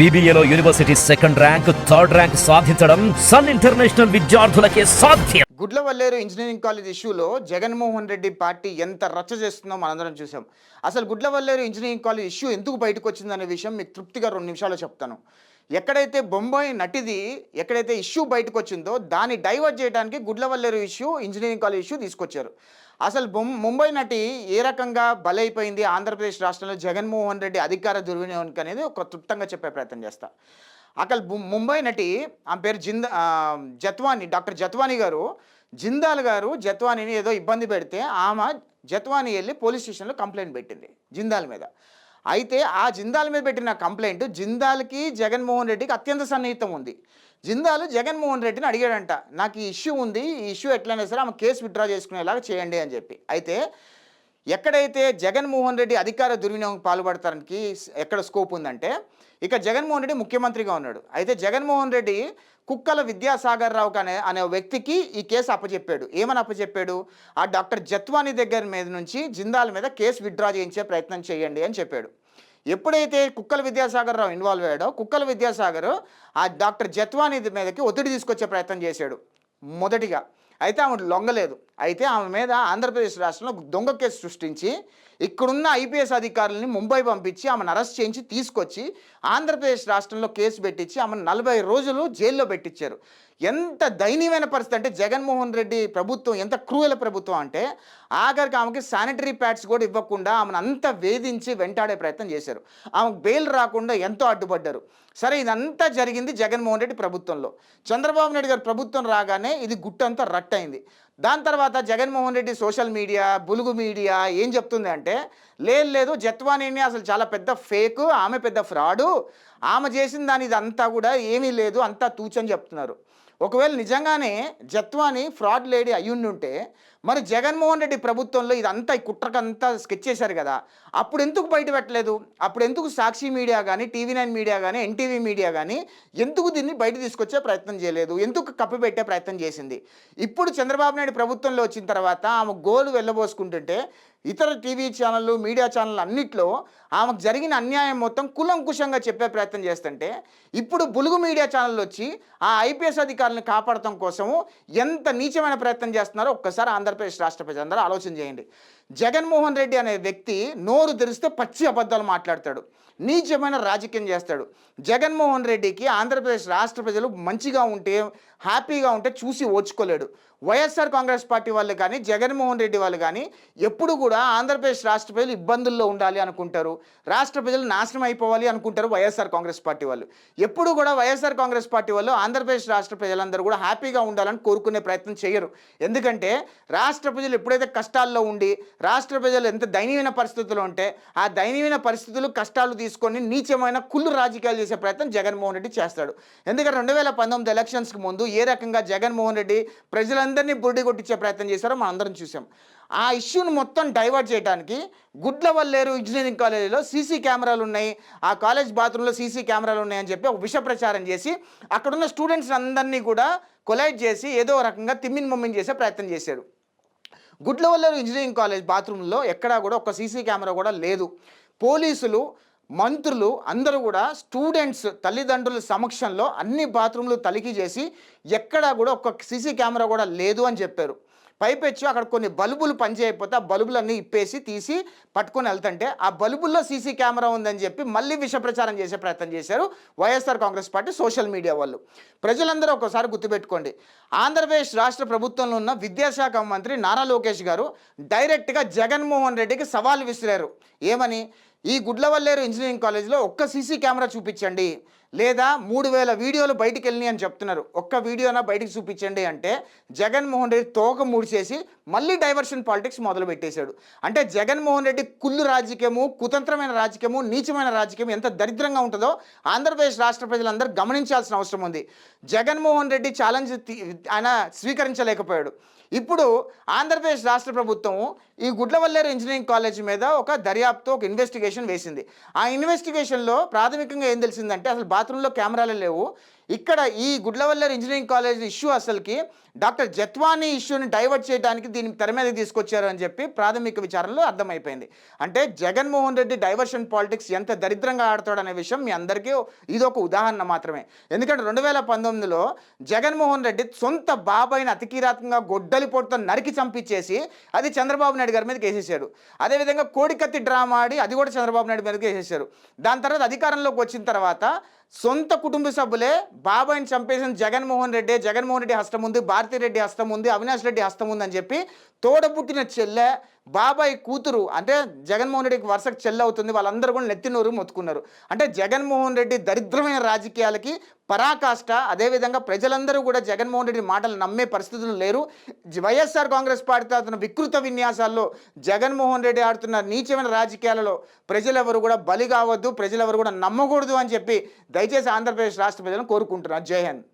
BBAలో university second rank, third rank సాధించడం Sun international విద్యార్థులకే సాధ్యం. గుడ్లవల్లేరు ఇంజనీరింగ్ కాలేజ్ ఇష్యూలో జగన్మోహన్ రెడ్డి పార్టీ ఎంత రచ్చ చేస్తుందో మనందరం చూసాం. అసలు గుడ్లవల్లేరు ఇంజనీరింగ్ కాలేజ్ ఇష్యూ ఎందుకు బయటకు వచ్చిందనే విషయం మీకు తృప్తిగా 2 నిమిషాల్లో చెప్తాను. ఎక్కడైతే బొంబాయి నటిది ఎక్కడైతే ఇష్యూ బయటకు వచ్చిందో దాన్ని డైవర్ట్ చేయడానికి Gudlavalleru issue engineering college issue తీసుకొచ్చారు. అసలు ముంబై నటి ఏ రకంగా బలైపోయింది ఆంధ్రప్రదేశ్ రాష్ట్రంలో జగన్మోహన్ రెడ్డి అధికార దుర్వినియోగానికి అనేది ఒక క్లుప్తంగా చెప్పే ప్రయత్నం చేస్తా. అక్కడ ముంబై నటి ఆమె పేరు జత్వానీ, డాక్టర్ జత్వానీ గారు, జిందాల్ గారు జత్వానీని ఏదో ఇబ్బంది పెడితే ఆమె జత్వానీ వెళ్ళి పోలీస్ స్టేషన్లో కంప్లైంట్ పెట్టింది జిందాల్ మీద. అయితే ఆ జిందాల్ మీద పెట్టిన కంప్లైంట్ జిందాల్కి జగన్మోహన్ రెడ్డికి అత్యంత సన్నిహితం ఉంది. జిందాల్ జగన్మోహన్ రెడ్డిని అడిగాడంట, నాకు ఈ ఇష్యూ ఉంది, ఈ ఇష్యూ ఎట్లయినా సరే ఆమె కేసు విత్డ్రా చేసుకునేలాగా చేయండి అని చెప్పి. అయితే ఎక్కడైతే జగన్మోహన్ రెడ్డి అధికార దుర్వినియోగం పాల్పడటానికి ఎక్కడ స్కోప్ ఉందంటే, ఇక జగన్మోహన్ రెడ్డి ముఖ్యమంత్రిగా ఉన్నాడు. అయితే జగన్మోహన్ రెడ్డి కుక్కల విద్యాసాగర్ రావు అనే వ్యక్తికి ఈ కేసు అప్పచెప్పాడు. ఏమని అప్పచెప్పాడు? ఆ డాక్టర్ జత్వానీ దగ్గర మీద నుంచి జిందాల్ మీద కేసు విత్డ్రా చేయించే ప్రయత్నం చేయండి అని చెప్పాడు. ఎప్పుడైతే కుక్కల విద్యాసాగర్ రావు ఇన్వాల్వ్ అయ్యాడో కుక్కల విద్యాసాగర్ ఆ డాక్టర్ జత్వానీ మీదకి ఒత్తిడి తీసుకొచ్చే ప్రయత్నం చేశాడు మొదటిగా. అయితే ఆమె లొంగలేదు. అయితే ఆమె మీద ఆంధ్రప్రదేశ్ రాష్ట్రంలో దొంగ కేసు సృష్టించి ఇక్కడున్న ఐపీఎస్ అధికారులని ముంబై పంపించి ఆమెను అరెస్ట్ చేయించి తీసుకొచ్చి ఆంధ్రప్రదేశ్ రాష్ట్రంలో కేసు పెట్టించి ఆమెను 40 రోజులు జైల్లో పెట్టించారు. ఎంత దయనీయమైన పరిస్థితి అంటే జగన్మోహన్ రెడ్డి ప్రభుత్వం ఎంత క్రూయల ప్రభుత్వం అంటే ఆఖరికి ఆమెకి శానిటరీ ప్యాడ్స్ కూడా ఇవ్వకుండా ఆమెను అంతా వేధించి వెంటాడే ప్రయత్నం చేశారు. ఆమెకు బెయిల్ రాకుండా ఎంతో అడ్డుపడ్డారు. సరే, ఇదంతా జరిగింది జగన్మోహన్ రెడ్డి ప్రభుత్వంలో. చంద్రబాబు నాయుడు గారి ప్రభుత్వం రాగానే ఇది గుట్టంతా రట్టయింది. దాని తర్వాత జగన్మోహన్ రెడ్డి సోషల్ మీడియా, బులుగు మీడియా ఏం చెప్తుంది అంటే, లేదు జత్వానీని అసలు చాలా పెద్ద ఫేకు, ఆమె పెద్ద ఫ్రాడు, ఆమె చేసిన దాని ఇదంతా కూడా ఏమీ లేదు, అంతా తూచని చెప్తున్నారు. ఒకవేళ నిజంగానే జత్వానీ ఫ్రాడ్ లేడీ అయ్యుండుంటే మరి జగన్మోహన్ రెడ్డి ప్రభుత్వంలో ఇదంతా ఈ కుట్రకంతా స్కెచ్ చేశారు కదా, అప్పుడు ఎందుకు బయట పెట్టలేదు? అప్పుడు ఎందుకు సాక్షి మీడియా కానీ, TV9 మీడియా కానీ, NTV మీడియా కానీ ఎందుకు దీన్ని బయట తీసుకొచ్చే ప్రయత్నం చేయలేదు? ఎందుకు కప్పిపెట్టే ప్రయత్నం చేసింది? ఇప్పుడు చంద్రబాబు నాయుడు ప్రభుత్వంలో వచ్చిన తర్వాత ఆమె గోలు వెళ్ళబోసుకుంటుంటే ఇతర టీవీ ఛానళ్ళు, మీడియా ఛానళ్ళు అన్నిట్లో ఆమెకు జరిగిన అన్యాయం మొత్తం కులంకుశంగా చెప్పే ప్రయత్నం చేస్తుంటే ఇప్పుడు బులుగు మీడియా ఛానళ్ళు వచ్చి ఆ ఐపీఎస్ అధికారులను కాపాడటం కోసము ఎంత నీచమైన ప్రయత్నం చేస్తున్నారో ఒక్కసారి ఆంధ్రప్రదేశ్ రాష్ట్ర ప్రజలందరూ ఆలోచన చేయండి. జగన్మోహన్ రెడ్డి అనే వ్యక్తి నోరు తెరిస్తే పచ్చి అబద్ధాలు మాట్లాడతాడు, నీచమైన రాజకీయం చేస్తాడు. జగన్మోహన్ రెడ్డికి ఆంధ్రప్రదేశ్ రాష్ట్ర ప్రజలు మంచిగా ఉంటే, హ్యాపీగా ఉంటే చూసి ఓచుకోలేడు. వైఎస్ఆర్ కాంగ్రెస్ పార్టీ వాళ్ళు కానీ, జగన్మోహన్ రెడ్డి వాళ్ళు కానీ ఎప్పుడు కూడా ఆంధ్రప్రదేశ్ రాష్ట్ర ప్రజలు ఇబ్బందుల్లో ఉండాలి అనుకుంటారు, రాష్ట్ర ప్రజలు నాశనం అయిపోవాలి అనుకుంటారు వైఎస్ఆర్ కాంగ్రెస్ పార్టీ వాళ్ళు. ఎప్పుడు కూడా వైఎస్ఆర్ కాంగ్రెస్ పార్టీ వాళ్ళు ఆంధ్రప్రదేశ్ రాష్ట్ర ప్రజలందరూ కూడా హ్యాపీగా ఉండాలని కోరుకునే ప్రయత్నం చేయరు. ఎందుకంటే రాష్ట్ర ప్రజలు ఎప్పుడైతే కష్టాల్లో ఉండి, రాష్ట్ర ప్రజలు ఎంత దయనీయమైన పరిస్థితుల్లో ఉంటే ఆ దయనీయమైన పరిస్థితులు, కష్టాలు తీసుకొని నీచమైన కుళ్ళు రాజకీయాలు చేసే ప్రయత్నం జగన్మోహన్ రెడ్డి చేస్తాడు. ఎందుకంటే 2019 ఎలక్షన్స్కి ముందు ఏ రకంగా జగన్మోహన్ రెడ్డి ప్రజలందరినీ బుర్డి కొట్టించే ప్రయత్నం చేశారో మనం అందరం చూసాం. ఆ ఇష్యూను మొత్తం డైవర్ట్ చేయడానికి గుడ్లవల్లేరు ఇంజనీరింగ్ కాలేజీలో సీసీ కెమెరాలు ఉన్నాయి, ఆ కాలేజ్ బాత్రూంలో సీసీ కెమెరాలు ఉన్నాయని చెప్పి ఒక విష ప్రచారం చేసి అక్కడున్న స్టూడెంట్స్ అందరినీ కూడా కొలైడ్ చేసి ఏదో రకంగా తిమ్మిని మమ్మిని చేసే ప్రయత్నం చేశారు. గుడ్లవల్లేరు ఇంజనీరింగ్ కాలేజ్ బాత్రూంలో ఎక్కడా కూడా ఒక సీసీ కెమెరా కూడా లేదు. పోలీసులు, మంత్రులు అందరూ కూడా స్టూడెంట్స్ తల్లిదండ్రుల సమక్షంలో అన్ని బాత్రూంలు తనిఖీ చేసి ఎక్కడా కూడా ఒక సీసీ కెమెరా కూడా లేదు అని చెప్పారు. పైపెచ్చు అక్కడ కొన్ని బల్బులు పనిచేయకపోతే ఆ బల్బులన్నీ ఇప్పేసి తీసి పట్టుకొని వెళ్తుంటే ఆ బల్బుల్లో సీసీ కెమెరా ఉందని చెప్పి మళ్ళీ విష ప్రచారం చేసే ప్రయత్నం చేశారు YSR Congress party social media వాళ్ళు. ప్రజలందరూ ఒకసారి గుర్తుపెట్టుకోండి, ఆంధ్రప్రదేశ్ రాష్ట్ర ప్రభుత్వంలో ఉన్న విద్యాశాఖ మంత్రి నారా లోకేష్ గారు డైరెక్ట్గా జగన్మోహన్ రెడ్డికి సవాల్ విసిరారు. ఏమని? ఈ గుడ్లవల్లేరు ఇంజనీరింగ్ కాలేజ్లో ఒక్క సీసీ కెమెరా చూపించండి, లేదా 3000 వీడియోలు బయటికి వెళ్ళినాయి అని చెప్తున్నారు, ఒక్క వీడియోనా బయటికి చూపించండి అంటే జగన్మోహన్ రెడ్డి తోక ముడిచేసి మళ్ళీ డైవర్షన్ పాలిటిక్స్ మొదలు పెట్టేశాడు. అంటే జగన్మోహన్ రెడ్డి కుళ్ళు రాజకీయము, కుతంత్రమైన రాజకీయము, నీచమైన రాజకీయం ఎంత దరిద్రంగా ఉంటుందో ఆంధ్రప్రదేశ్ రాష్ట్ర ప్రజలందరూ గమనించాల్సిన అవసరం ఉంది. జగన్మోహన్ రెడ్డి ఛాలెంజ్ ఆయన స్వీకరించలేకపోయాడు. ఇప్పుడు ఆంధ్రప్రదేశ్ రాష్ట్ర ప్రభుత్వం ఈ గుడ్లవల్లేరు ఇంజనీరింగ్ కాలేజ్ మీద ఒక దర్యాప్తు, ఒక ఇన్వెస్టిగేషన్ వేసింది. ఆ ఇన్వెస్టిగేషన్లో ప్రాథమికంగా ఏం తెలిసిందంటే అసలు బాత్రూంలో కెమెరాలు లేవు, ఇక్కడ ఈ గుడ్లవల్లేరు ఇంజనీరింగ్ కాలేజ్ ఇష్యూ అసలుకి డాక్టర్ జత్వానీ ఇష్యూని డైవర్ట్ చేయడానికి దీన్ని తెర మీద తీసుకొచ్చారు అని చెప్పి ప్రాథమిక విచారణలో అర్థమైపోయింది. అంటే జగన్మోహన్ రెడ్డి డైవర్షన్ పాలిటిక్స్ ఎంత దరిద్రంగా ఆడతాడు అనే విషయం మీ అందరికీ ఇది ఒక ఉదాహరణ మాత్రమే. ఎందుకంటే 2019లో జగన్మోహన్ రెడ్డి సొంత బాబాయిని అతి కిరాతకంగా గొడ్డలి పొట్టుతో నరికి చంపించేసి అది చంద్రబాబు నాయుడు గారి మీదకి వేసేసాడు. అదేవిధంగా కోడికత్తి డ్రామా ఆడి అది కూడా చంద్రబాబు నాయుడు మీదకి వేసేసారు. దాని తర్వాత అధికారంలోకి వచ్చిన తర్వాత సొంత కుటుంబ సభ్యులే బాబాయిని చంపేసిన జగన్మోహన్ రెడ్డి హస్తం ఉంది, భారతిరెడ్డి హస్తం ఉంది, అవినాష్ రెడ్డి హస్తం ఉంది అని చెప్పి తోడబుట్టిన చెల్లె బాబాయ్ కూతురు అంటే జగన్మోహన్ రెడ్డికి వరుసకు చెల్లె అవుతుంది, వాళ్ళందరూ కూడా నెత్తినోరు మొత్తుకున్నారు. అంటే జగన్మోహన్ రెడ్డి దరిద్రమైన రాజకీయాలకి పరాకాష్ట. అదేవిధంగా ప్రజలందరూ కూడా జగన్మోహన్ రెడ్డి మాటలు నమ్మే పరిస్థితులు లేరు. వైఎస్ఆర్ కాంగ్రెస్ పార్టీ ఆడుతున్న వికృత విన్యాసాల్లో జగన్మోహన్ రెడ్డి ఆడుతున్న నీచమైన రాజకీయాలలో ప్రజలెవరు కూడా బలి కావద్దు, ప్రజలెవరు కూడా నమ్మకూడదు అని చెప్పి దయచేసి ఆంధ్రప్రదేశ్ రాష్ట్ర ప్రజలను కోరుకుంటున్నారు. జై హింద్.